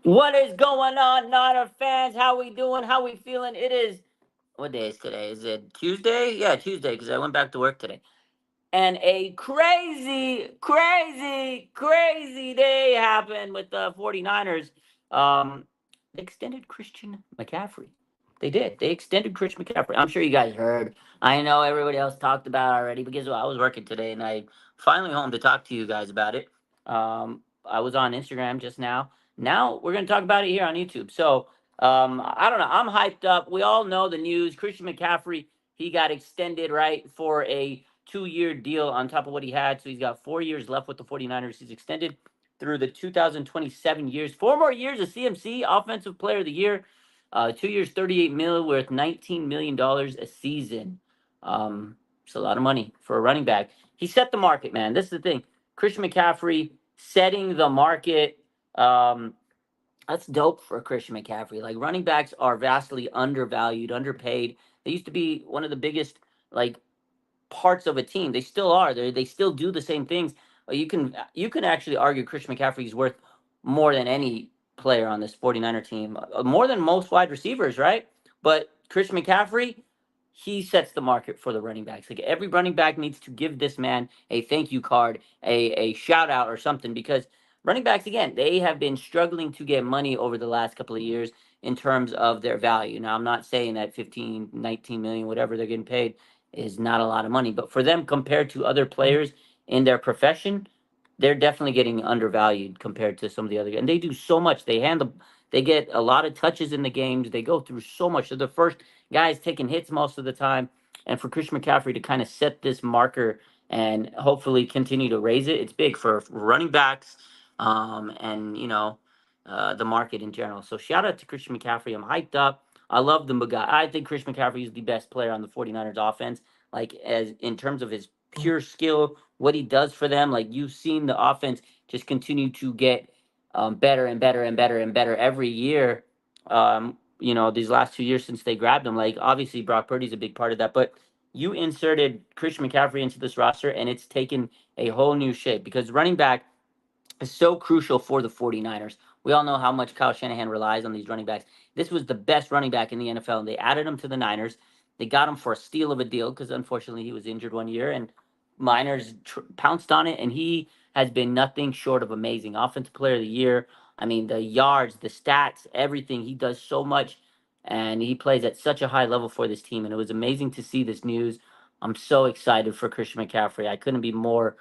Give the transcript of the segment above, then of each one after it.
What is going on, Niner fans? How we doing? How we feeling? It is, what day is today? Is it Tuesday? Yeah, Tuesday, because I went back to work today. And a crazy day happened with the 49ers. They extended Christian McCaffrey. They did. They extended Christian McCaffrey. I'm sure you guys heard. I know everybody else talked about it already because I was working today and I finally home to talk to you guys about it. I was on Instagram just now. Now we're going to talk about it here on YouTube. So I don't know. I'm hyped up. We all know the news. Christian McCaffrey, he got extended, right, for a 2-year deal on top of what he had. So he's got 4 years left with the 49ers. He's extended through the 2027 years. 4 more years of CMC, Offensive Player of the Year. 2 years, 38 mil, worth $19 million a season. It's a lot of money for a running back. He set the market, man. This is the thing. Christian McCaffrey setting the market. That's dope for Christian McCaffrey. Like, running backs are vastly undervalued, underpaid. They used to be one of the biggest, like, parts of a team. They still are. They still do the same things. You can actually argue Christian McCaffrey is worth more than any player on this 49er team, more than most wide receivers, right? But Christian McCaffrey, he sets the market for the running backs. Like, every running back needs to give this man a thank you card, a shout out or something, because running backs, again, they have been struggling to get money over the last couple of years in terms of their value. Now, I'm not saying that 15, 19 million, whatever they're getting paid, is not a lot of money. But for them, compared to other players in their profession, they're definitely getting undervalued compared to some of the other guys. And they do so much. They get a lot of touches in the games. They go through so much. They're the first guys taking hits most of the time. And for Christian McCaffrey to kind of set this marker and hopefully continue to raise it, it's big for running backs, and the market in general. So shout out to Christian McCaffrey. I'm hyped up. I love the guy. I think Christian McCaffrey is the best player on the 49ers offense. Like, as in terms of his pure skill, what he does for them. Like, you've seen the offense just continue to get better and better and better and better every year. These last 2 years since they grabbed him. Like, obviously Brock Purdy's a big part of that, but you inserted Christian McCaffrey into this roster and it's taken a whole new shape because running back is so crucial for the 49ers. We all know how much Kyle Shanahan relies on these running backs. This was the best running back in the NFL, and they added him to the Niners. They got him for a steal of a deal because, unfortunately, he was injured one year, and Niners pounced on it, and he has been nothing short of amazing. Offensive Player of the Year. I mean, the yards, the stats, everything. He does so much, and he plays at such a high level for this team, and it was amazing to see this news. I'm so excited for Christian McCaffrey. I couldn't be more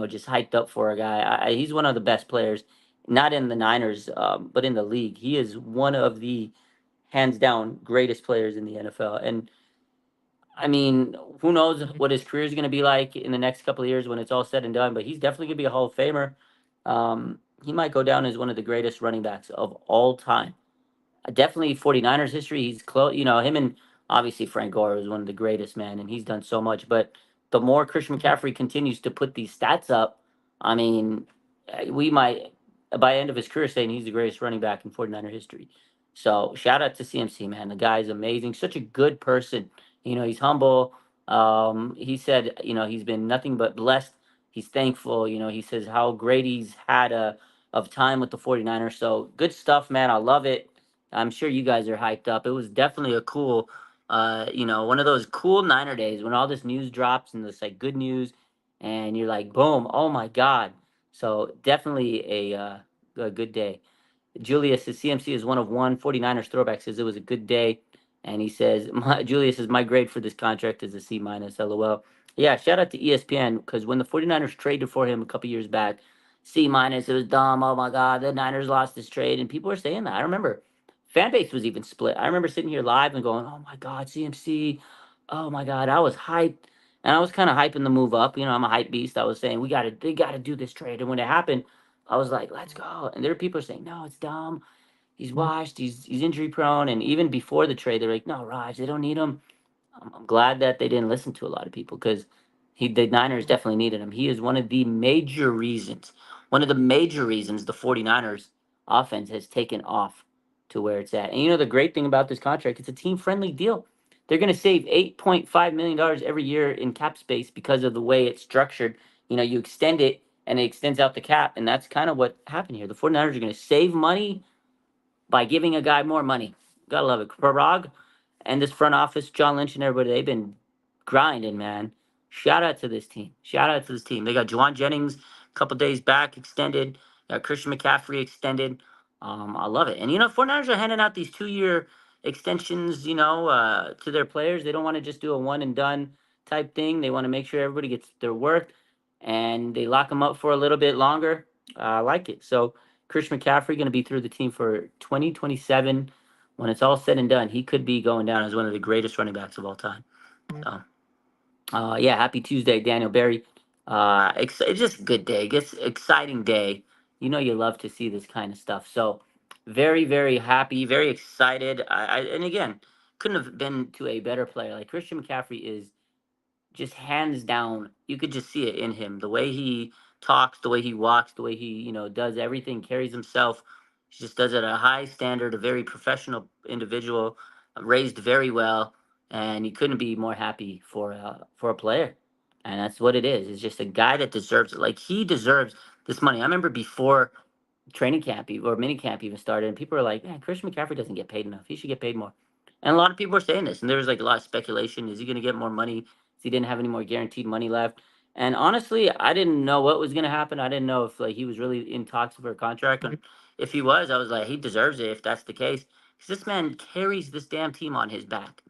just hyped up for a guy. He's one of the best players, not in the Niners, but in the league. He is one of the hands down greatest players in the NFL. And I mean, who knows what his career is going to be like in the next couple of years when it's all said and done, but he's definitely going to be a Hall of Famer. He might go down as one of the greatest running backs of all time. Definitely 49ers history. He's close, him and obviously Frank Gore was one of the greatest, man, and he's done so much. But the more Christian McCaffrey continues to put these stats up, I mean, we might, by the end of his career, saying he's the greatest running back in 49er history. So shout out to CMC, man. The guy is amazing. Such a good person. He's humble. He said, he's been nothing but blessed. He's thankful. He says how great he's had of time with the 49ers. So good stuff, man. I love it. I'm sure you guys are hyped up. It was definitely a cool, one of those cool Niner days when all this news drops and it's like good news, and you're like, boom, oh my God. So definitely a good day. Julius says CMC is one of one. 49ers throwback says it was a good day. And he says, Julius says, my grade for this contract is a C minus, LOL. Yeah, shout out to ESPN because when the 49ers traded for him a couple years back, C minus, it was dumb. Oh my God, the Niners lost this trade. And people were saying that. I remember fan base was even split. I remember sitting here live and going, oh my God, CMC. Oh my God, I was hyped. And I was kind of hyping the move up. I'm a hype beast. I was saying, they gotta do this trade. And when it happened, I was like, let's go. And there are people saying, no, it's dumb. He's washed. He's injury prone. And even before the trade, they're like, no, Raj, they don't need him. I'm glad that they didn't listen to a lot of people because the Niners definitely needed him. He is one of the major reasons the 49ers offense has taken off to where it's at. And the great thing about this contract, it's a team friendly deal. They're going to save $8.5 million every year in cap space because of the way it's structured. You extend it and it extends out the cap. And that's kind of what happened here. The 49ers are going to save money by giving a guy more money. Gotta love it. Parag and this front office, John Lynch and everybody, they've been grinding, man. Shout out to this team. Shout out to this team. They got Juwan Jennings a couple days back extended. Got Christian McCaffrey extended. I love it. And 49ers are handing out these 2-year extensions, to their players. They don't want to just do a one and done type thing. They want to make sure everybody gets their worth, and they lock them up for a little bit longer. I like it. So Christian McCaffrey going to be through the team for 2027. When it's all said and done, he could be going down as one of the greatest running backs of all time. So, yeah, happy Tuesday, Daniel Barry. It's just a good day. It's exciting day. You love to see this kind of stuff. So, very, very happy, very excited. And again, couldn't have been to a better player. Like Christian McCaffrey is just hands down, you could just see it in him. The way he talks, the way he walks, the way he, does everything, carries himself. He just does it at a high standard, a very professional individual, raised very well, and he couldn't be more happy for a player. And that's what it is. It's just a guy that deserves it. Like he deserves this money. I remember before training camp or mini camp even started, and people were like, "Man, Christian McCaffrey doesn't get paid enough. He should get paid more." And a lot of people were saying this, and there was like a lot of speculation: is he going to get more money? Is he didn't have any more guaranteed money left? And honestly, I didn't know what was going to happen. I didn't know if like he was really in talks for a contract, and if he was, I was like, he deserves it if that's the case. Because this man carries this damn team on his back.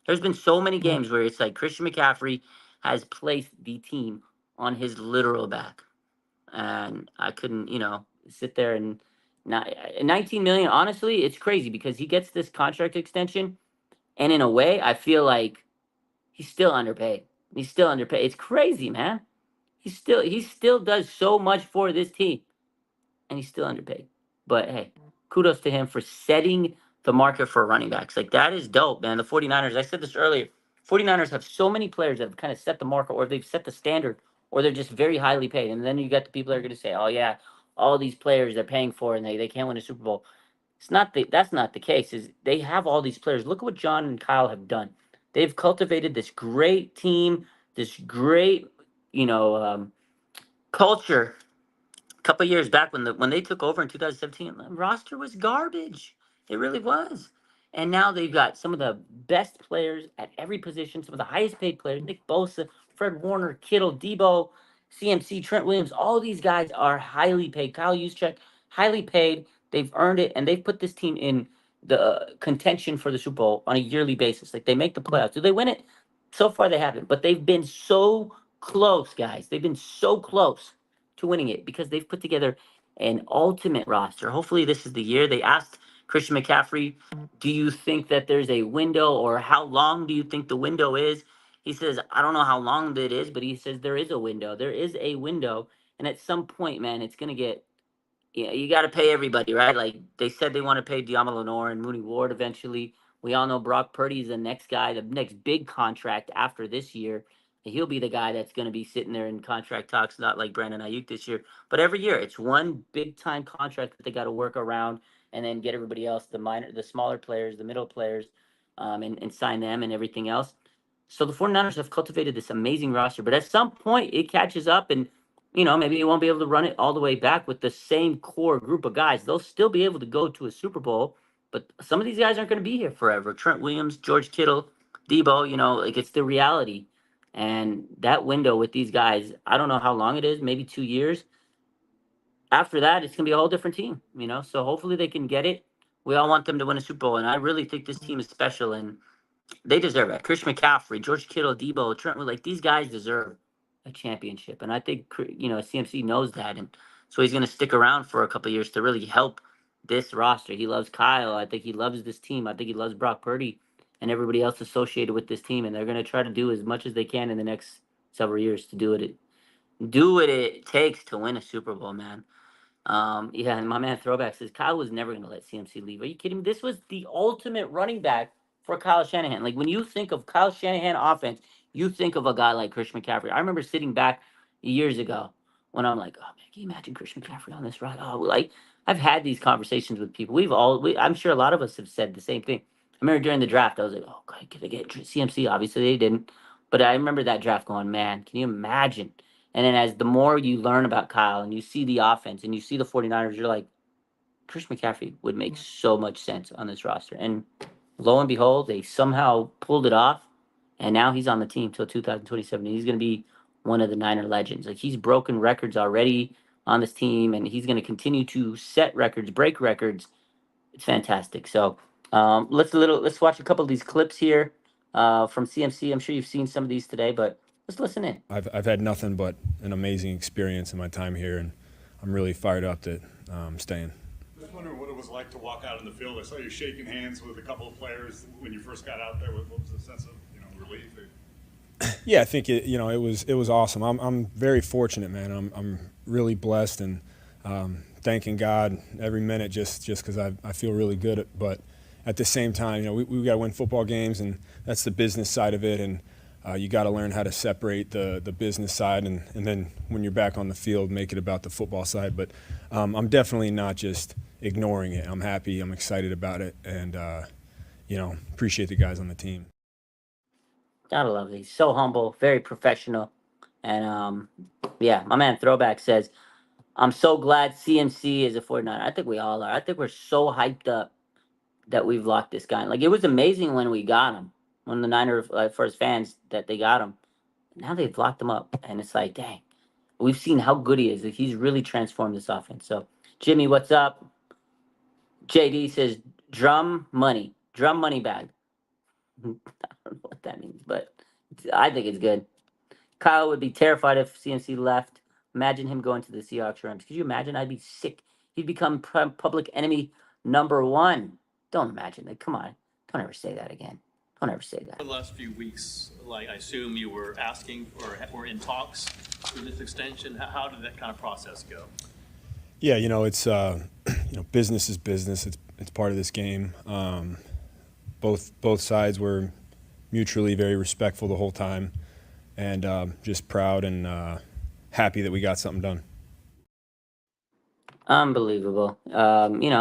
There's been so many games where it's like Christian McCaffrey has placed the team on his literal back, and I couldn't, sit there and not 19 million. Honestly, it's crazy because he gets this contract extension, and in a way, I feel like he's still underpaid. He's still underpaid. It's crazy, man. He still does so much for this team, and he's still underpaid. But hey, kudos to him for setting the market for running backs. Like that is dope, man. The 49ers, I said this earlier, 49ers have so many players that have kind of set the market, or they've set the standard, or they're just very highly paid. And then you got the people that are going to say, "Oh yeah, all these players they're paying for and they can't win a Super Bowl." That's not the case. Is they have all these players. Look at what John and Kyle have done. They've cultivated this great team, this great, you know, um, culture. A couple of years back when they took over in 2017, the roster was garbage. It really was. And now they've got some of the best players at every position, some of the highest paid players: Nick Bosa, Fred Warner, Kittle, Debo, CMC, Trent Williams. All these guys are highly paid. Kyle Juszczyk, highly paid. They've earned it, and they've put this team in the contention for the Super Bowl on a yearly basis. Like they make the playoffs. Do they win it? So far, they haven't. But they've been so close, guys. They've been so close to winning it because they've put together an ultimate roster. Hopefully, this is the year. They asked Christian McCaffrey, "Do you think that there's a window, or how long do you think the window is?" He says, "I don't know how long it is, but he says there is a window. There is a window, and at some point, man, it's gonna get, yeah, you got to pay everybody, right? Like they said they want to pay Diamo Lenore and Mooney Ward eventually. We all know Brock Purdy is the next guy, the next big contract after this year. He'll be the guy that's going to be sitting there in contract talks, not like Brandon Ayuk this year, but every year it's one big time contract that they got to work around, and then get everybody else, the smaller players, the middle players, and sign them and everything else. So the 49ers have cultivated this amazing roster, but at some point it catches up, and maybe you won't be able to run it all the way back with the same core group of guys. They'll still be able to go to a Super Bowl, but some of these guys aren't going to be here forever. Trent Williams, George Kittle, Debo, like it's the reality. And that window with these guys, I don't know how long it is, maybe 2 years. After that, it's going to be a whole different team. So hopefully they can get it. We all want them to win a Super Bowl, and I really think this team is special, and they deserve it. Christian McCaffrey, George Kittle, Debo, Trent, like these guys deserve a championship, and I think CMC knows that, and so he's going to stick around for a couple of years to really help this roster. He loves Kyle. I think he loves this team. I think he loves Brock Purdy and everybody else associated with this team, and they're going to try to do as much as they can in the next several years to do what it takes to win a Super Bowl, man. Yeah, and my man Throwback says Kyle was never going to let CMC leave. Are you kidding me? This was the ultimate running back for Kyle Shanahan. Like when you think of Kyle Shanahan offense, you think of a guy like Christian McCaffrey. I remember sitting back years ago when I'm like, "Oh man, can you imagine Christian McCaffrey on this ride?" Oh, like I've had these conversations with people. I'm sure a lot of us have said the same thing. I remember during the draft, I was like, "Oh, God, can they get CMC?" Obviously, they didn't, but I remember that draft going, "Man, can you imagine?" And then as the more you learn about Kyle and you see the offense and you see the 49ers, you're like, Chris McCaffrey would make so much sense on this roster. And lo and behold, they somehow pulled it off. And now he's on the team till 2027. He's going to be one of the Niner legends. Like, he's broken records already on this team, and he's going to continue to set records, break records. It's fantastic. So let's watch a couple of these clips here from CMC. I'm sure you've seen some of these today, but let's listen in. I've had nothing but an amazing experience in my time here, and I'm really fired up that I'm staying. Just wondering what it was like to walk out in the field. I saw you shaking hands with a couple of players when you first got out there. What was the sense of relief? Yeah, I think it was awesome. I'm very fortunate, man. I'm really blessed and thanking God every minute just because I feel really good. But at the same time, we got to win football games, and that's the business side of it. And you got to learn how to separate the business side, and then when you're back on the field, make it about the football side. But I'm definitely not just ignoring it. I'm happy. I'm excited about it, and appreciate the guys on the team. Gotta love it. He's so humble, very professional. And yeah, my man Throwback says, I'm so glad CMC is a 49er. I think we all are. I think we're so hyped up that we've locked this guy. Like, it was amazing when we got him, when the Niners, for his fans, that they got him. Now they've locked him up. And it's like, dang, we've seen how good he is. Like, he's really transformed this offense. So, Jimmy, what's up? JD says, drum money bag. I don't know what that means, but I think it's good. Kyle would be terrified if CMC left. Imagine him going to the Seahawks Rams. Could you imagine? I'd be sick. He'd become public enemy #1. Don't imagine that. Come on. Don't ever say that again. Don't ever say that. The last few weeks, like, I assume you were asking or were in talks for this extension. How did that kind of process go? Yeah, it's business is business. It's part of this game. Both sides were mutually very respectful the whole time, and just proud and happy that we got something done. Unbelievable.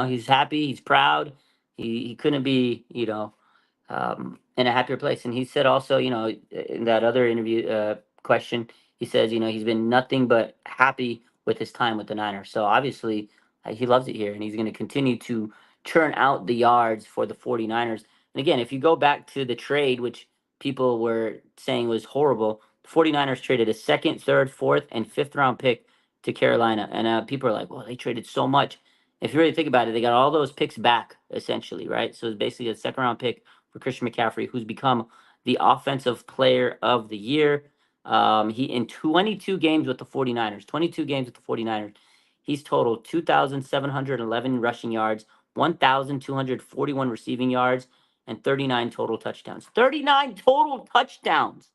He's happy. He's proud. He couldn't be, in a happier place. And he said also, in that other interview question, he says, he's been nothing but happy with his time with the Niners. So obviously he loves it here, and he's going to continue to churn out the yards for the 49ers. And again, if you go back to the trade, which people were saying was horrible, the 49ers traded a second, third, fourth, and fifth round pick to Carolina. And people are like, well, they traded so much. If you really think about it, they got all those picks back, essentially, right? So it's basically a second round pick for Christian McCaffrey, who's become the offensive player of the year. He, in 22 games with the 49ers, he's totaled 2,711 rushing yards, 1,241 receiving yards, and 39 total touchdowns. 39 total touchdowns!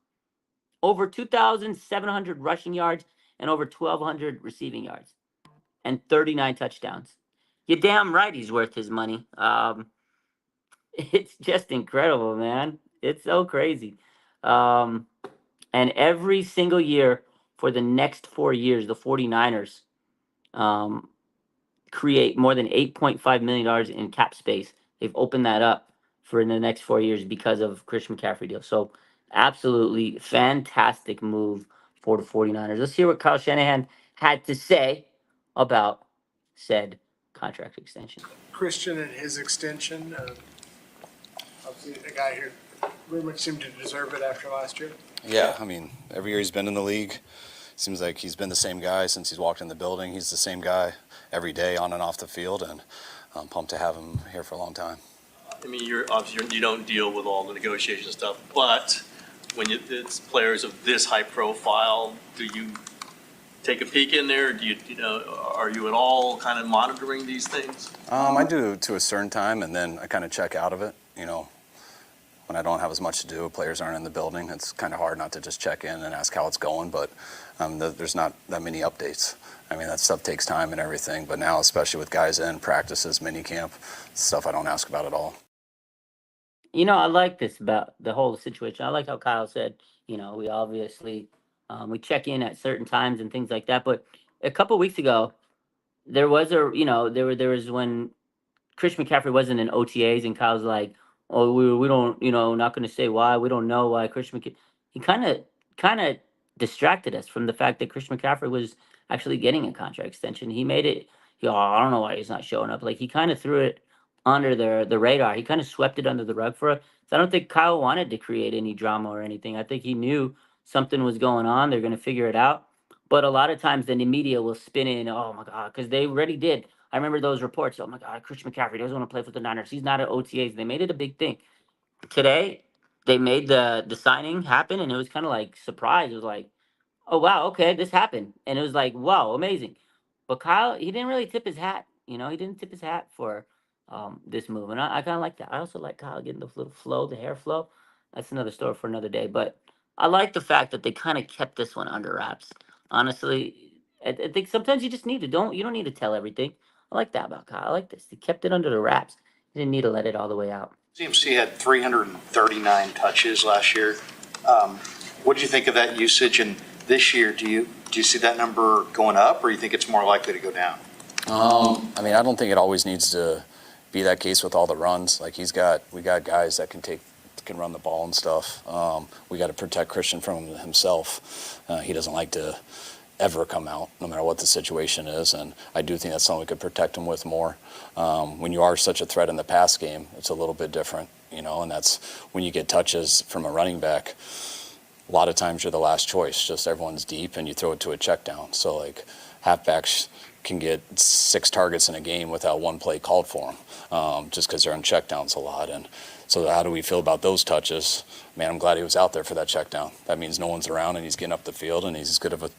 Over 2,700 rushing yards and over 1,200 receiving yards, and 39 touchdowns. You're damn right he's worth his money. It's just incredible, man. It's so crazy. And every single year for the next 4 years, the 49ers create more than $8.5 million in cap space. They've opened that up for the next 4 years because of Christian McCaffrey deal. So absolutely fantastic move for the 49ers. Let's hear what Kyle Shanahan had to say about said contract extension. Christian and his extension, obviously a guy who very much seemed to deserve it after last year. Yeah, I mean, every year he's been in the league, seems like he's been the same guy since he's walked in the building. He's the same guy every day on and off the field, and I'm pumped to have him here for a long time. I mean, you don't deal with all the negotiation stuff, but when it's players of this high profile, do you take a peek in there? Do are you at all kind of monitoring these things? I do to a certain time, and then I kind of check out of it. When I don't have as much to do, players aren't in the building. It's kind of hard not to just check in and ask how it's going, but there's not that many updates. I mean, that stuff takes time and everything, but now, especially with guys in practices, mini camp, stuff I don't ask about at all. I like this about the whole situation. I like how Kyle said, we obviously we check in at certain times and things like that. But a couple weeks ago, there was there was when Chris McCaffrey wasn't in OTAs, and Kyle's like, oh, we don't, not going to say why. We don't know why Christian McCaffrey. He kind of distracted us from the fact that Christian McCaffrey was actually getting a contract extension. He made it. I don't know why he's not showing up. Like he kind of threw it under the radar. He kind of swept it under the rug for us. So I don't think Kyle wanted to create any drama or anything. I think he knew something was going on. They're going to figure it out. But a lot of times, then the media will spin in, oh my God, because they already did. I remember those reports. Oh my God, Christian McCaffrey doesn't want to play for the Niners. He's not at OTAs. They made it a big thing. Today, they made the signing happen, and it was kind of like surprise. It was like, oh wow, okay, this happened, and it was like, wow, amazing. But Kyle, he didn't really tip his hat. He didn't tip his hat for this move, and I kind of like that. I also like Kyle getting the little flow, the hair flow. That's another story for another day. But I like the fact that they kind of kept this one under wraps. Honestly, I think sometimes you just need to don't you don't need to tell everything. I like that about Kyle. I like this. They kept it under the wraps. He didn't need to let it all the way out. CMC had 339 touches last year. What do you think of that usage? And this year, do you see that number going up, or you think it's more likely to go down? I mean, I don't think it always needs to be that case with all the runs. Like we got guys that can run the ball and stuff. We got to protect Christian from himself. He doesn't like to ever come out, no matter what the situation is. And I do think that's something we could protect him with more. When you are such a threat in the pass game, it's a little bit different, and that's when you get touches from a running back. A lot of times you're the last choice, just everyone's deep and you throw it to a check down. So like halfbacks can get 6 targets in a game without one play called for them, just because they're on check downs a lot. And so how do we feel about those touches? Man, I'm glad he was out there for that check down. That means no one's around and he's getting up the field and he's as good of a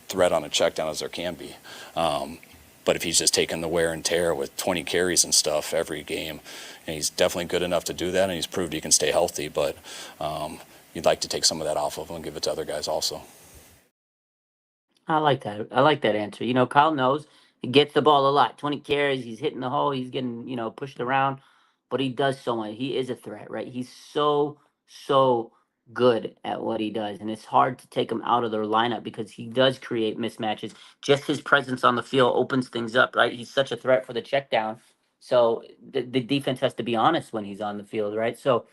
threat on a check down as there can be. But if he's just taking the wear and tear with 20 carries and stuff every game, and he's definitely good enough to do that, and he's proved he can stay healthy. But you'd like to take some of that off of him and give it to other guys also. I like that. I like that answer. Kyle knows he gets the ball a lot. 20 carries, he's hitting the hole, he's getting, pushed around, but he does so much. He is a threat, right? He's so good at what he does. And it's hard to take him out of their lineup because he does create mismatches. Just his presence on the field opens things up, right? He's such a threat for the check down. So the defense has to be honest when he's on the field, right? So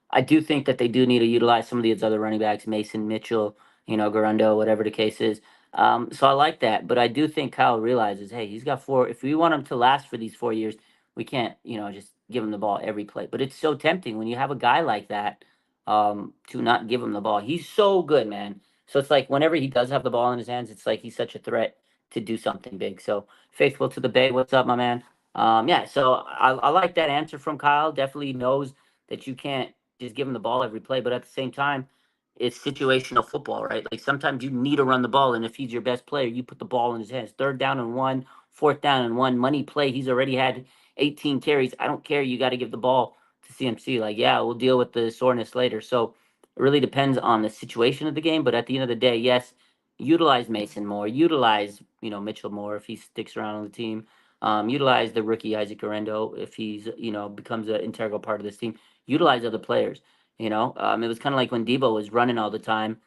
I do think that they do need to utilize some of these other running backs, Mason, Mitchell, Garundo, whatever the case is. So I like that, but I do think Kyle realizes, hey, he's got 4. If we want him to last for these 4 years, we can't, just give him the ball every play. But it's so tempting when you have a guy like that to not give him the ball. He's so good, man. So it's like whenever he does have the ball in his hands, it's like he's such a threat to do something big. So faithful to the Bay, what's up, my man? Yeah, so I like that answer from Kyle. Definitely knows that you can't just give him the ball every play, but at the same time, it's situational football, right? Like sometimes you need to run the ball, and if he's your best player, you put the ball in his hands. 3rd down and 1, 4th down and 1, money play. He's already had 18 carries. I don't care. You got to give the ball to CMC. Like, yeah, we'll deal with the soreness later. So it really depends on the situation of the game. But at the end of the day, yes, utilize Mason more. Utilize, Mitchell more if he sticks around on the team. Utilize the rookie Isaac Garendo if he's, becomes an integral part of this team. Utilize other players. It was kind of like when Debo was running all the time,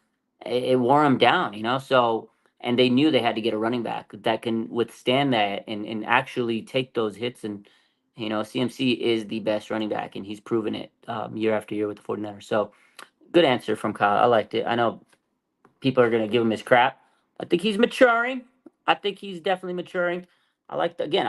it wore him down, So, and they knew they had to get a running back that can withstand that and actually take those hits. And, CMC is the best running back, and he's proven it year after year with the 49ers. So, good answer from Kyle. I liked it. I know people are going to give him his crap. I think he's maturing. I think he's definitely maturing. I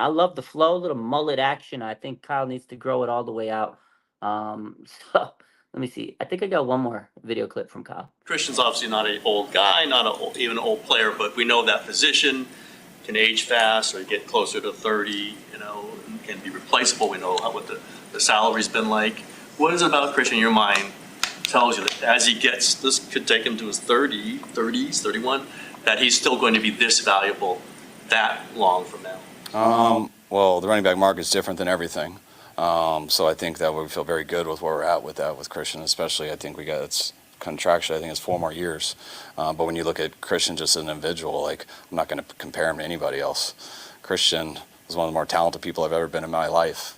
love the flow, little mullet action. I think Kyle needs to grow it all the way out. So let me see. I think I got one more video clip from Kyle. Christian's obviously not an old guy, not even an old player, but we know that position can age fast or get closer to 30, and can be replaceable. We know what the salary's been like. What is it about Christian in your mind tells you that as he gets, this could take him to his 30s, 31, that he's still going to be this valuable that long from now? Well, the running back market is different than everything. So I think that we feel very good with where we're at with that with Christian, especially. I think it's contractually, I think it's 4 more years. But when you look at Christian just as an individual, like I'm not going to compare him to anybody else. Christian is one of the more talented people I've ever been in my life.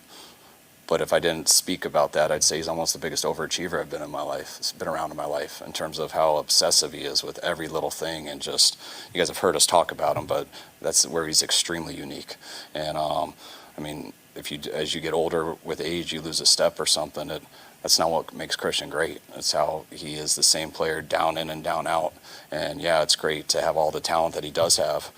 But if I didn't speak about that, I'd say he's almost the biggest overachiever I've been in my life. It's been around in my life in terms of how obsessive he is with every little thing. And just, you guys have heard us talk about him, but that's where he's extremely unique. And as you get older with age, you lose a step or something. That's not what makes Christian great. It's how he is the same player down in and down out. And yeah, it's great to have all the talent that he does have.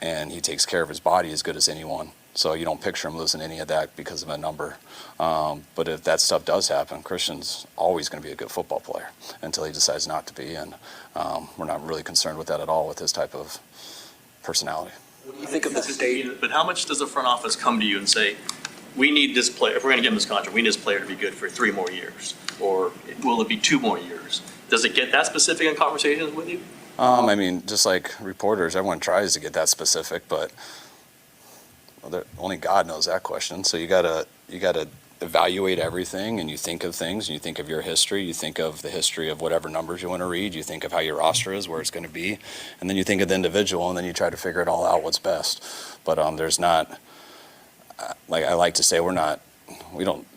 and he takes care of his body as good as anyone. So you don't picture him losing any of that because of a number. But if that stuff does happen, Christian's always going to be a good football player until he decides not to be. And we're not really concerned with that at all with his type of personality. What do you think of the state? But how much does the front office come to you and say, we need this player, if we're going to give him this contract, we need this player to be good for 3 more years? Or will it be 2 more years? Does it get that specific in conversations with you? I mean, just like reporters, everyone tries to get that specific, but only God knows that question. So you gotta evaluate everything, and you think of things, and you think of your history, you think of the history of whatever numbers you want to read, you think of how your roster is, where it's going to be, and then you think of the individual, and then you try to figure it all out what's best. But there's not, like I like to say, we don't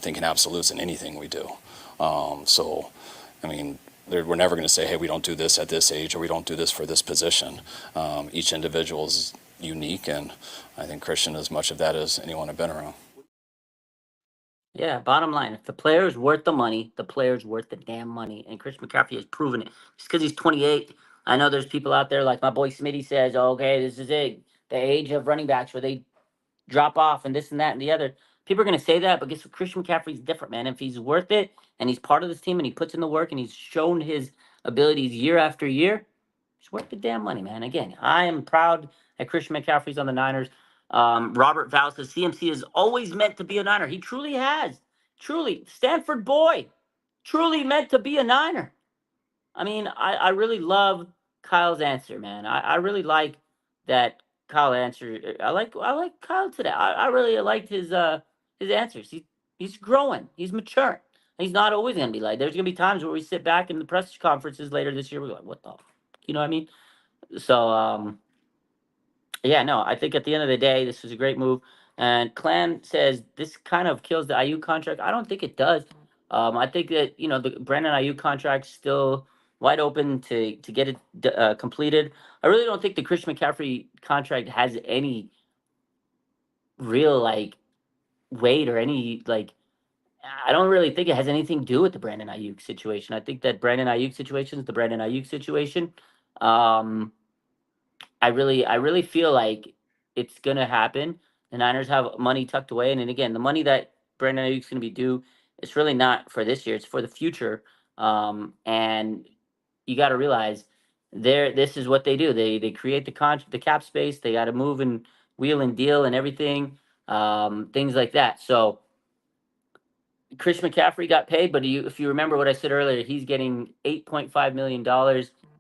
think in absolutes in anything we do. So, I mean, we're never going to say, hey, we don't do this at this age, or we don't do this for this position. Each individual is unique, and I think Christian is much of that as anyone I've been around. Yeah, bottom line, if the player's worth the money, the player's worth the damn money. And Chris McCaffrey has proven it. Just because he's 28, I know there's people out there like my boy Smitty says, oh, okay, this is it. The age of running backs where they drop off and this and that and the other. People are going to say that, but guess what? Christian McCaffrey's different, man. If he's worth it and he's part of this team and he puts in the work and he's shown his abilities year after year, he's worth the damn money, man. Again, I am proud that Christian McCaffrey's on the Niners. Robert Val says CMC is always meant to be a Niner. He truly has. Truly. Stanford boy. Truly meant to be a Niner. I mean, I really love Kyle's answer, man. I really like that Kyle answer. I like Kyle today. I really liked his answers. He's growing. He's mature. He's not always gonna be like. There's gonna be times where we sit back in the press conferences later this year. We're like, what the, you know what I mean? So yeah, no, I think at the end of the day, this was a great move. And Clan says this kind of kills the IU contract. I don't think it does. I think that the Brandon IU contract still wide open to get it completed. I really don't think the Christian McCaffrey contract has any real weight or any I don't really think it has anything to do with the Brandon Ayuk situation. I think that Brandon Ayuk situation is the Brandon Ayuk situation. I really feel like it's gonna happen. The Niners have money tucked away, and then again, the money that Brandon Ayuk's gonna be due, it's really not for this year; it's for the future. And you got to realize, this is what they do. They create the cap space. They got to move and wheel and deal and everything, things like that. So Chris McCaffrey got paid, but if you remember what I said earlier, he's getting $8.5 million.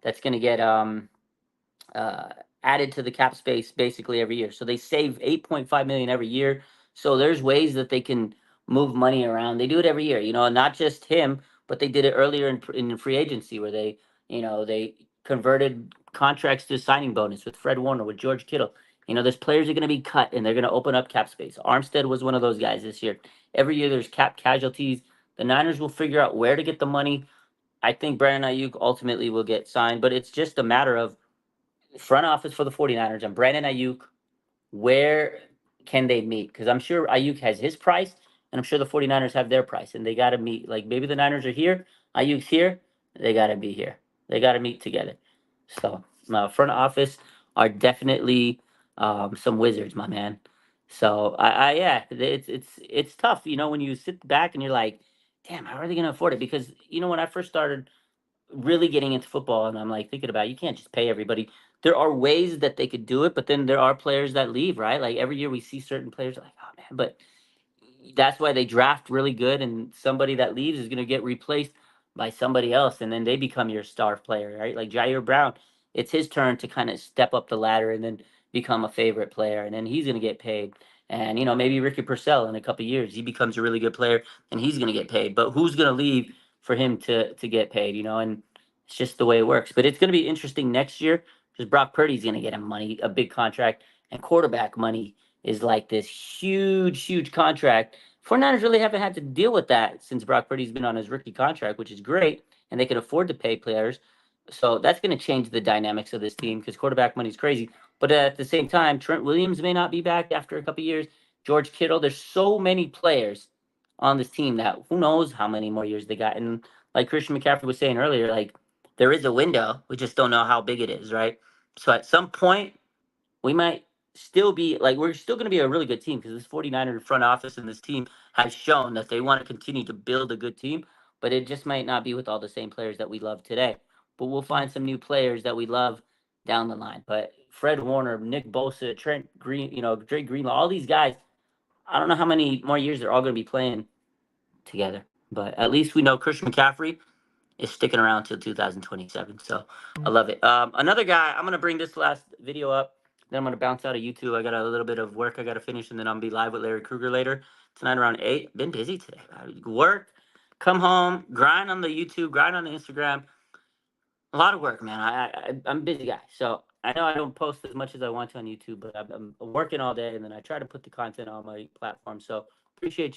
That's gonna get uh, added to the cap space basically every year. So they save 8.5 million every year. So there's ways that they can move money around. They do it every year, and not just him, but they did it earlier in free agency where they converted contracts to signing bonus with Fred Warner, with George Kittle. There's players are going to be cut and they're going to open up cap space. Armstead was one of those guys this year. Every year there's cap casualties. The Niners will figure out where to get the money. I think Brandon Ayuk ultimately will get signed, but it's just a matter of front office for the 49ers and Brandon Ayuk, where can they meet? Because I'm sure Ayuk has his price, and I'm sure the 49ers have their price, and they got to meet. Like, maybe the Niners are here, Ayuk's here, they got to be here. They got to meet together. So, front office are definitely some wizards, my man. So, yeah, it's tough, when you sit back and you're like, damn, how are they going to afford it? Because, when I first started really getting into football and I'm like thinking about, you can't just pay everybody. There are ways that they could do it, but then there are players that leave, right? Like every year we see certain players like, oh man, but that's why they draft really good, and somebody that leaves is going to get replaced by somebody else, and then they become your star player, right? Like Jair Brown, it's his turn to kind of step up the ladder and then become a favorite player, and then he's going to get paid. And maybe Ricky Purcell in a couple of years, he becomes a really good player, and he's going to get paid. But who's going to leave for him to get paid? And it's just the way it works. But it's going to be interesting next year because Brock Purdy's going to get a big contract, and quarterback money is like this huge, huge contract. 49ers really haven't had to deal with that since Brock Purdy's been on his rookie contract, which is great, and they can afford to pay players. So that's going to change the dynamics of this team because quarterback money is crazy. But at the same time, Trent Williams may not be back after a couple of years. George Kittle, there's so many players on this team that who knows how many more years they got. And like Christian McCaffrey was saying earlier, like there is a window. We just don't know how big it is, right? So at some point, we might still be like, we're still going to be a really good team because this 49er front office and this team has shown that they want to continue to build a good team, but it just might not be with all the same players that we love today. But we'll find some new players that we love down the line. But Fred Warner, Nick Bosa, Trent Green, Drake Greenlaw, all these guys, I don't know how many more years they're all going to be playing together. But at least we know Christian McCaffrey is sticking around till 2027. So I love it. Another guy, I'm going to bring this last video up. Then I'm going to bounce out of YouTube. I got a little bit of work I got to finish, and then I'll be live with Larry Kruger later tonight around 8. Been busy today. Work, come home, grind on the YouTube, grind on the Instagram. A lot of work, man. I'm a busy guy, so I know I don't post as much as I want to on YouTube, but I'm working all day, and then I try to put the content on my platform. So appreciate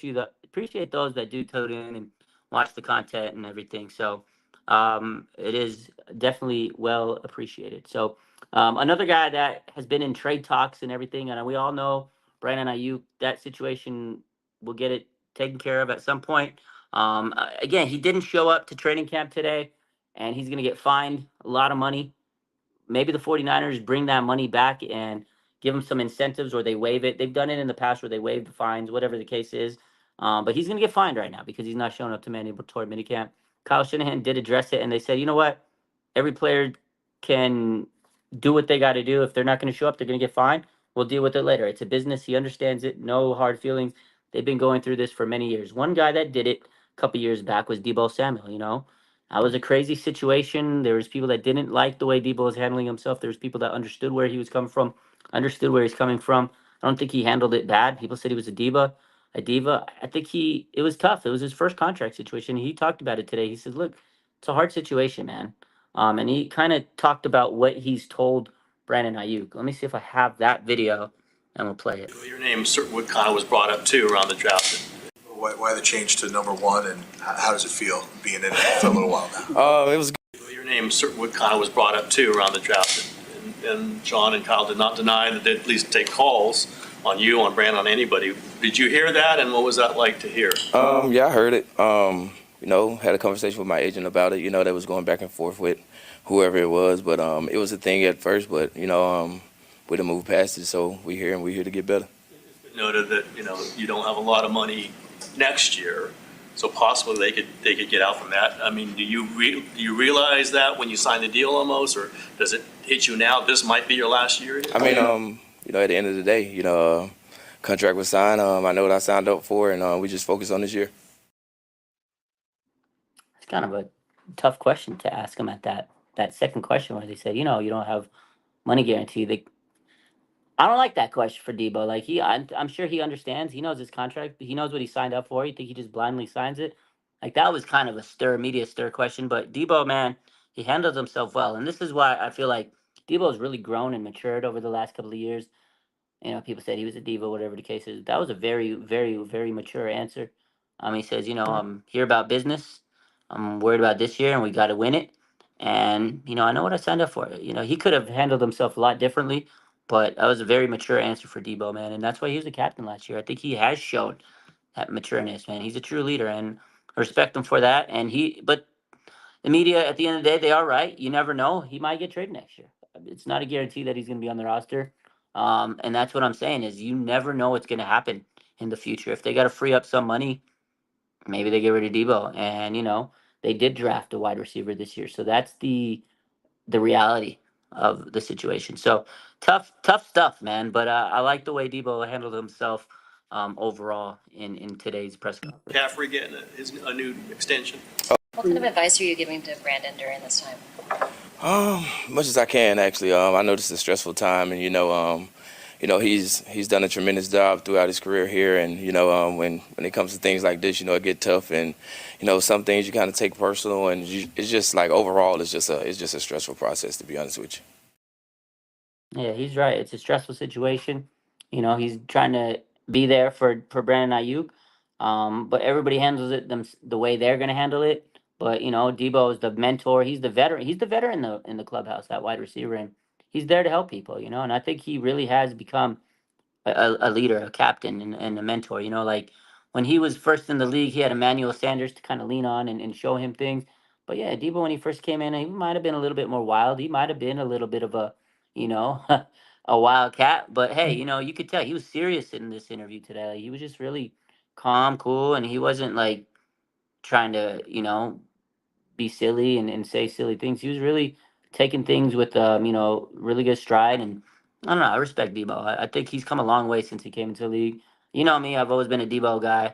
those that do tune in and watch the content and everything. So it is definitely well appreciated. So another guy that has been in trade talks and everything, and we all know Brandon Ayuk, that situation will get it taken care of at some point. Again, he didn't show up to training camp today, and he's going to get fined a lot of money. Maybe the 49ers bring that money back and give him some incentives, or they waive it. They've done it in the past where they waive the fines, whatever the case is. But he's going to get fined right now because he's not showing up to mandatory minicamp. Kyle Shanahan did address it, and they said, you know what? Every player can do what they got to do. If they're not going to show up, they're going to get fined. We'll deal with it later. It's a business. He understands it. No hard feelings. They've been going through this for many years. One guy that did it a couple years back was Deebo Samuel. That was a crazy situation. There was people that didn't like the way Debo was handling himself. There was people that understood where he was coming from, understood where he's coming from. I don't think he handled it bad. People said he was a diva. I think it was tough. It was his first contract situation. He talked about it today. He said, "Look, it's a hard situation, man." And he kind of talked about what he's told Brandon Ayuk. Let me see if I have that video, and we'll play it. Your name certainly kind of was brought up too around the draft. Why the change to number one, and how does it feel being in it for a little while now? It was good. Your name certainly kind of was brought up too around the draft, and John and Kyle did not deny that they'd at least take calls on you, on Brandon, on anybody. Did you hear that, and what was that like to hear? Yeah, I heard it. Had a conversation with my agent about it. They was going back and forth with whoever it was, but it was a thing at first. But we done moved past it, so we're here to get better. Noted that you don't have a lot of money next year, so possibly they could get out from that. I mean, do you realize that when you sign the deal almost, or does it hit you now? This might be your last year. I mean, at the end of the day, contract was signed. I know what I signed up for, and we just focus on this year. It's kind of a tough question to ask him at that second question where they said, you don't have money guarantee. I don't like that question for Debo. Like I'm sure he understands. He knows his contract. He knows what he signed up for. You think he just blindly signs it? Like that was kind of a media stir question. But Debo, man, he handles himself well, and this is why I feel like Debo's really grown and matured over the last couple of years. People said he was a diva, whatever the case is. That was a very, very, very mature answer. He says, I'm here about business. I'm worried about this year, and we got to win it. And I know what I signed up for. He could have handled himself a lot differently, but that was a very mature answer for Debo, man. And that's why he was the captain last year. I think he has shown that matureness, man. He's a true leader, and I respect him for that. But the media, at the end of the day, they are right. You never know. He might get traded next year. It's not a guarantee that he's going to be on the roster. And that's what I'm saying is you never know what's going to happen in the future. If they got to free up some money, maybe they get rid of Debo. And, they did draft a wide receiver this year. So that's the reality of the situation. So tough stuff, man. But I like the way Debo handled himself overall in today's press conference. McCaffrey getting a new extension. What kind of advice are you giving to Brandon during this time? Much as I can, actually. I know this is a stressful time, and he's done a tremendous job throughout his career here. And when it comes to things like this, it get tough, and some things you kind of take personal, and it's just like overall, it's just a stressful process, to be honest with you. Yeah, he's right. It's a stressful situation. He's trying to be there for Brandon Ayuk, but everybody handles it the way they're going to handle it. But Debo is the mentor. He's the veteran. He's the veteran in the clubhouse, that wide receiver, and he's there to help people. And I think he really has become a leader, a captain, and a mentor. Like when he was first in the league, he had Emmanuel Sanders to kind of lean on and show him things. But yeah, Debo, when he first came in, he might have been a little bit more wild. He might have been a little bit of a, a wildcat. But hey, you could tell he was serious in this interview today. Like, he was just really calm, cool, and he wasn't like trying to, be silly and say silly things. He was really taking things with really good stride. And I don't know, I respect Debo. I think he's come a long way since he came into the league. You know me, I've always been a Debo guy.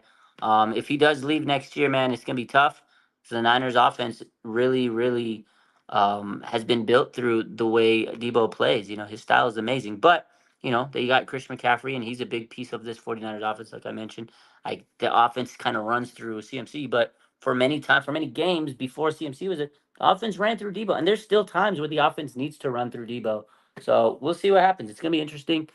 If he does leave next year, man, it's gonna be tough. So the Niners offense really, really has been built through the way Debo plays. His style is amazing. But they got Christian McCaffrey, and he's a big piece of this 49ers offense, like I mentioned. Like the offense kind of runs through CMC, but for many games before CMC was it, the offense ran through Debo, and there's still times where the offense needs to run through Debo. So we'll see what happens. It's gonna be interesting.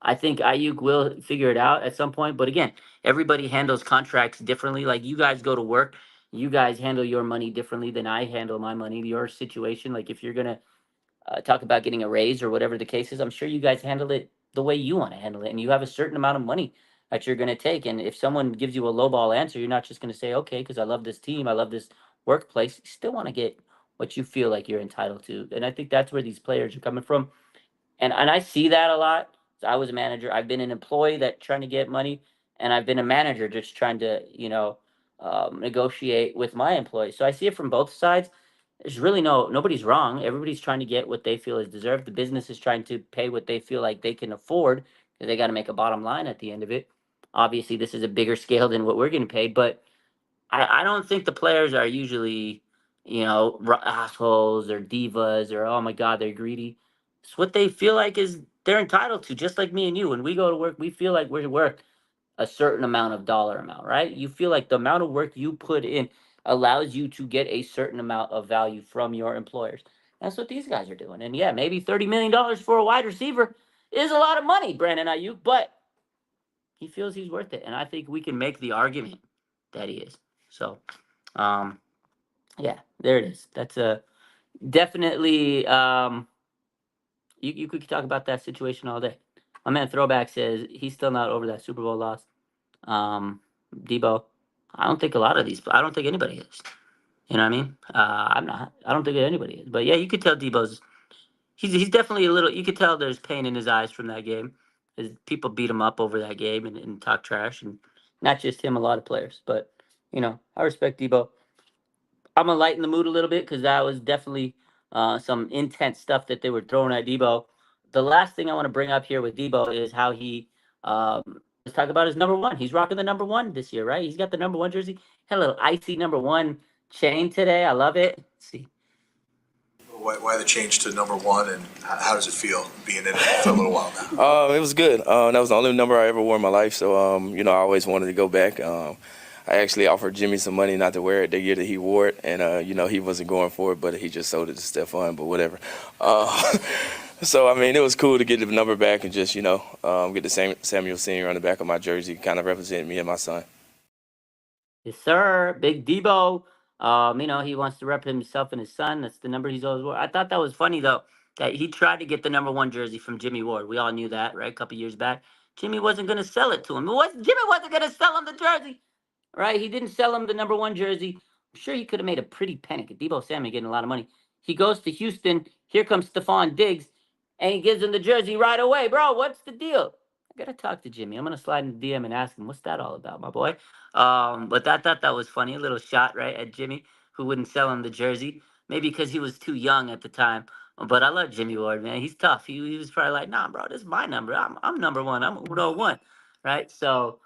I think Ayuk will figure it out at some point, but again, everybody handles contracts differently. Like you guys go to work, you guys handle your money differently than I handle my money. Your situation, like if you're gonna talk about getting a raise or whatever the case is, I'm sure you guys handle it the way you want to handle it, and you have a certain amount of money that you're going to take. And if someone gives you a lowball answer, you're not just going to say, okay, because I love this team, I love this workplace. You still want to get what you feel like you're entitled to, and I think that's where these players are coming from. And I see that a lot. So I was a manager. I've been an employee that trying to get money, and I've been a manager just trying to negotiate with my employees. So I see it from both sides. There's really nobody's wrong. Everybody's trying to get what they feel is deserved. The business is trying to pay what they feel like they can afford because they got to make a bottom line at the end of it. Obviously, this is a bigger scale than what we're getting paid, but I don't think the players are usually, assholes or divas or, oh my God, they're greedy. It's what they feel like is they're entitled to, just like me and you. When we go to work, we feel like we're worth a certain amount of dollar amount, right? You feel like the amount of work you put in allows you to get a certain amount of value from your employers. That's what these guys are doing. And yeah, maybe $30 million for a wide receiver is a lot of money, Brandon Ayuk, but he feels he's worth it. And I think we can make the argument that he is. So, um, yeah, there it is. That's a definitely, you could talk about that situation all day. My man Throwback says he's still not over that Super Bowl loss. Debo, I don't think a lot of these. I don't think anybody is. You know what I mean? I'm not. I don't think anybody is. But yeah, you could tell Debo's. He's definitely a little. You could tell there's pain in his eyes from that game. As people beat him up over that game and talk trash, and not just him, a lot of players. But I respect Debo. I'm gonna lighten the mood a little bit because that was definitely some intense stuff that they were throwing at Debo. The last thing I want to bring up here with Debo is how he let's talk about his number one. He's rocking the number one this year, right? He's got the number one jersey. Had a little icy number one chain today. I love it. Let's see. Why the change to number one, and how does it feel being in it for a little while now? It was good. That was the only number I ever wore in my life, so I always wanted to go back. I actually offered Jimmy some money not to wear it the year that he wore it, and he wasn't going for it, but he just sold it to Stephon. But whatever. So I mean, it was cool to get the number back and just get the same Samuel Senior on the back of my jersey, kind of represent me and my son. Yes, sir. Big Debo. He wants to rep himself and his son. That's the number he's always wore. I thought that was funny though, that he tried to get the number one jersey from Jimmy Ward. We all knew that, right? A couple years back. Jimmy wasn't gonna sell it to him. Jimmy wasn't gonna sell him the jersey. Right? He didn't sell him the number one jersey. I'm sure he could have made a pretty penny. Debo Samuel getting a lot of money. He goes to Houston. Here comes Stephon Diggs, and he gives him the jersey right away. Bro, what's the deal? I gotta talk to Jimmy. I'm gonna slide in the DM and ask him, what's that all about, my boy? But I thought that was funny. A little shot right at Jimmy, who wouldn't sell him the jersey. Maybe because he was too young at the time. But I love Jimmy Ward, man. He's tough. He was probably like, nah, bro, this is my number. I'm number one. I'm Uno one. Right? So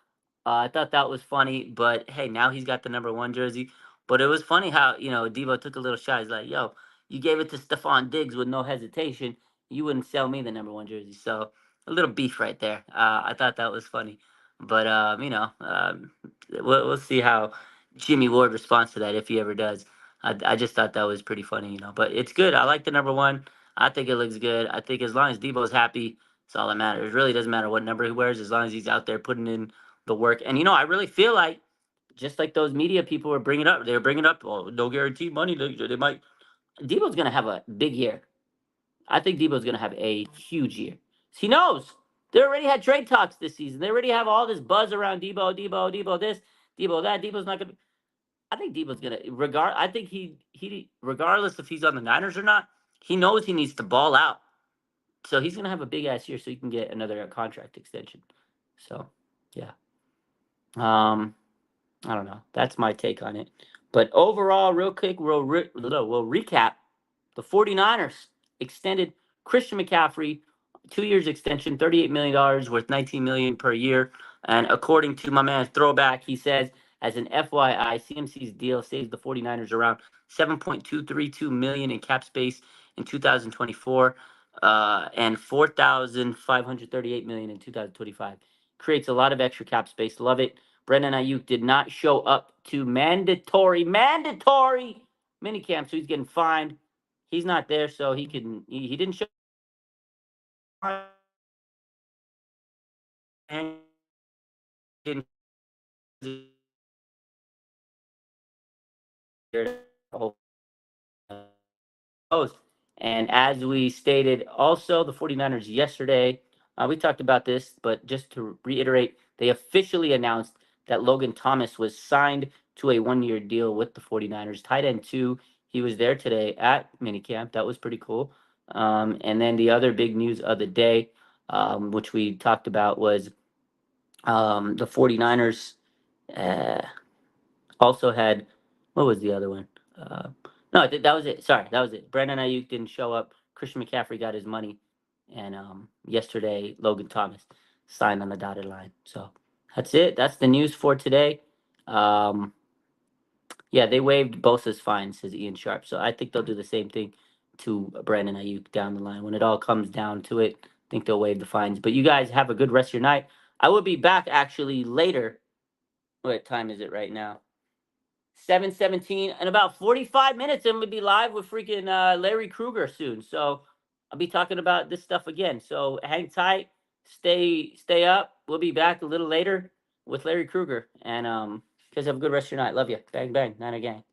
I thought that was funny, but hey, now he's got the number one jersey. But it was funny how, Debo took a little shot. He's like, yo, you gave it to Stephon Diggs with no hesitation. You wouldn't sell me the number one jersey. So a little beef right there. I thought that was funny. But, we'll see how Jimmy Ward responds to that if he ever does. I just thought that was pretty funny. But it's good. I like the number one. I think it looks good. I think as long as Debo's happy, it's all that matters. It really doesn't matter what number he wears as long as he's out there putting in the work. And I really feel like just like those media people were bringing up, they were bringing up, oh, no guaranteed money. They might. Debo's gonna have a big year. I think Debo's gonna have a huge year. He knows they already had trade talks this season. They already have all this buzz around Debo this, Debo that. Debo's not gonna. I think Debo's gonna I think he regardless if he's on the Niners or not, he knows he needs to ball out So he's gonna have a big ass year, so he can get another contract extension. So, yeah. I don't know. That's my take on it. But overall, real quick, we'll recap. The 49ers extended Christian McCaffrey 2 years extension, $38 million worth $19 million per year. And according to my man Throwback, he says, as an FYI, CMC's deal saves the 49ers around $7.232 million in cap space in 2024 and $4,538 million in 2025. Creates a lot of extra cap space. Love it. Brendan Ayuk did not show up to mandatory minicamp, so he's getting fined. He's not there, so he didn't show up. And didn't post. And as we stated, also the 49ers yesterday, we talked about this, but just to reiterate, they officially announced that Logan Thomas was signed to a 1-year deal with the 49ers. Tight end 2, he was there today at minicamp. That was pretty cool. And then the other big news of the day, which we talked about, was the 49ers also had, what was the other one? No, that was it. Sorry, that was it. Brandon Ayuk didn't show up. Christian McCaffrey got his money, and yesterday Logan Thomas signed on the dotted line. So that's it. That's the news for today. Yeah, they waived Bosa's fine, says Ian Sharp. So I think they'll do the same thing to Brandon Ayuk down the line. When it all comes down to it, I think they'll waive the fines. But you guys have a good rest of your night. I will be back actually later. What time is it right now? 7:17 in about 45 minutes. I'm gonna be live with freaking Larry Kruger soon. So I'll be talking about this stuff again. So hang tight, stay up. We'll be back a little later with Larry Kruger. And guys have a good rest of your night. Love you. Bang bang. Niner gang.